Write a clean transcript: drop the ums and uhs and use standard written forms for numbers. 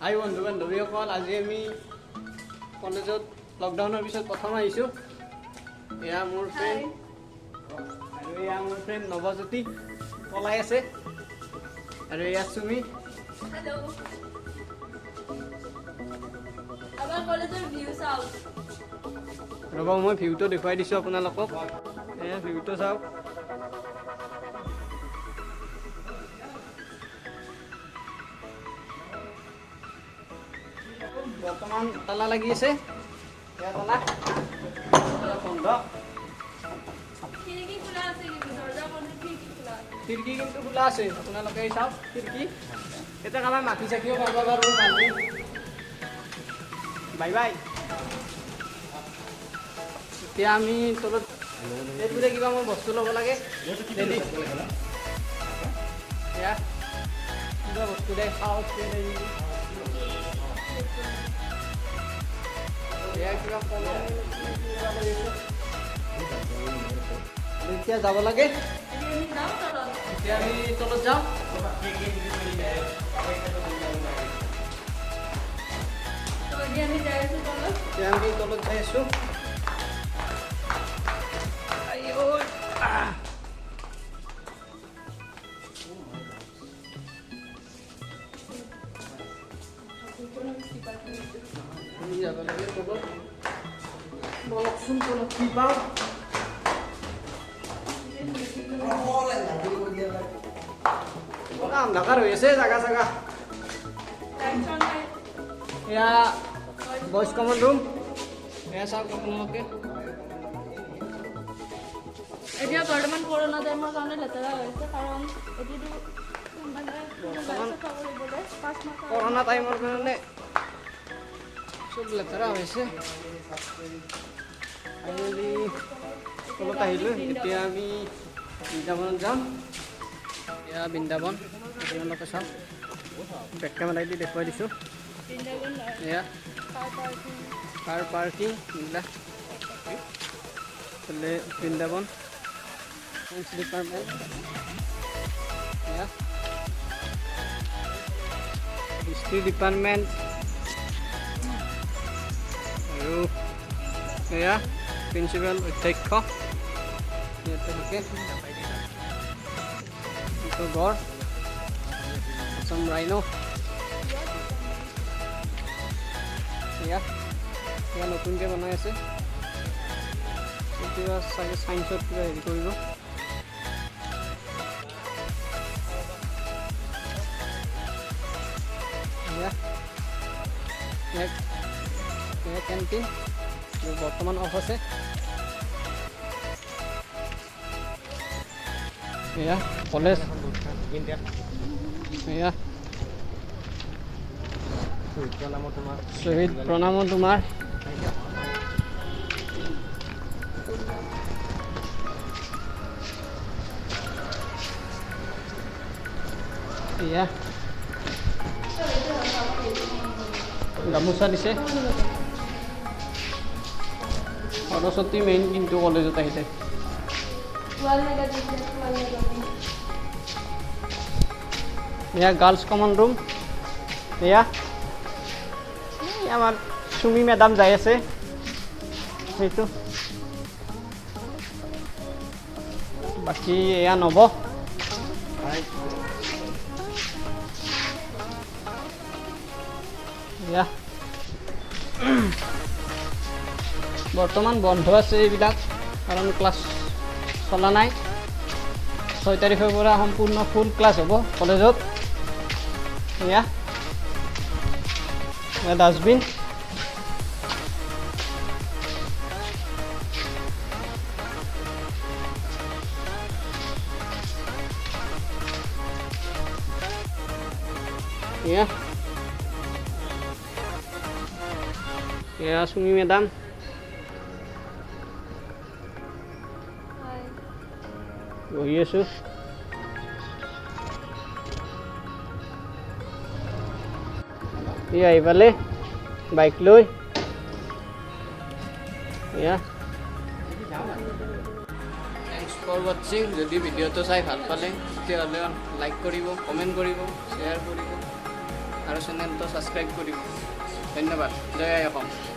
হাই বন্ধু বান্ধৱীসকল, আজি আমি কলেজত লকডাউনৰ পিছত প্ৰথম আহিছোঁ। এয়া মোৰ ফ্ৰেণ্ড আৰু এয়া মোৰ ফ্ৰেণ্ড নৱজ্যোতি পলাই আছে আৰু এয়া চুমি। হেল্ল', আমাৰ কলেজৰ ভিউ চাওক। ৰ'ব, মই ভিউটো দেখুৱাই দিছোঁ আপোনালোকক। এয়া ভিউটো চাওক। বৰ্তমান তালা লাগি আছে। এয়া তালা বন্ধ। খিৰিকী খোলা আছে কিন্তু দৰ্জা বন্ধ, খিৰিকী খোলা আছে। খিৰিকী কিন্তু খোলা আছে, আপোনালোকে চাওক খিৰিকী। এতিয়া কাৰোবাৰ মাখি চাকিও পাব বাৰু। Bye bye. এতিয়া আমি তলত এইটোৰে কিবা মই বস্তু ল'ব লাগে। এয়া কিবা বস্তু দে খাওঁ। এয়া কিবা কলম এতিয়া যাব লাগে। এতিয়া আমি তলত যাওঁ। এতিয়া আমি তলত যাই আছোঁ। আমি যাব লাগে তলত। বলকচোন তলত কি পাওঁ। অন্ধকাৰ হৈ আছে জাগা জাগা। এয়া বইজ কমন ৰুম। এয়া চাওক আপোনালোকে। এতিয়া বৰ্তমান কৰোণা টাইমৰ কাৰণে লেতেৰা হৈছে, কাৰণ এতিয়াতো কৰোণা টাইমৰ কাৰণে চব লেতেৰা হৈছে। আমি তলত আহিলোঁ। এতিয়া আমি বৃন্দাবনত যাম। এয়া বৃন্দাবন, আপোনালোকে চাওক। বেক কেমেৰাই দি দেখুৱাই দিছোঁ। এয়া কাৰ পাৰ্কিং এইবিলাক। বৃন্দাবন ডিপাৰ্টমেণ্ট। এয়া হিষ্ট্ৰী ডিপাৰ্টমেণ্ট আৰু এয়া প্ৰিন্সিপাল অধ্যক্ষ ইয়াতে থাকে। গড় আছাম ৰাইনো। এয়া এয়া নতুনকৈ বনাই আছে। কিবা চাগে চাইন্সত কিবা হেৰি কৰিব। কেণ্টিন বৰ্তমান অফ আছে। এয়া কলেজ। এয়া শ্বহীদ প্ৰণামো তোমাৰ। এয়া গামোচা দিছে। সৰস্বতী মেইন কিন্তু কলেজত আহিছে। এয়া গাৰ্লছ কমন ৰুম। এয়া আমাৰ চুমি মেডাম যাই আছে সেইটো। বাকী এয়া নব। এয়া বৰ্তমান বন্ধ আছে এইবিলাক, কাৰণ ক্লাছ চলা নাই। 6 তাৰিখৰ পৰা সম্পূৰ্ণ ফুল ক্লাছ হ'ব কলেজত। এয়া ডাষ্টবিন। এয়া চুমি মেডাম। বহি আছোঁ। আহি পালে বাইক লৈ। থ্যাংকস ফৰ ৱাচিং। যদি ভিডিঅ'টো চাই ভাল পালে তেতিয়াহ'লে লাইক কৰিব, কমেণ্ট কৰিব, শ্বেয়াৰ কৰিব। আৰু চেনেলটো ছাবস্ক্ৰাইব কৰিব। ধন্যবাদ। জয় আই অসম।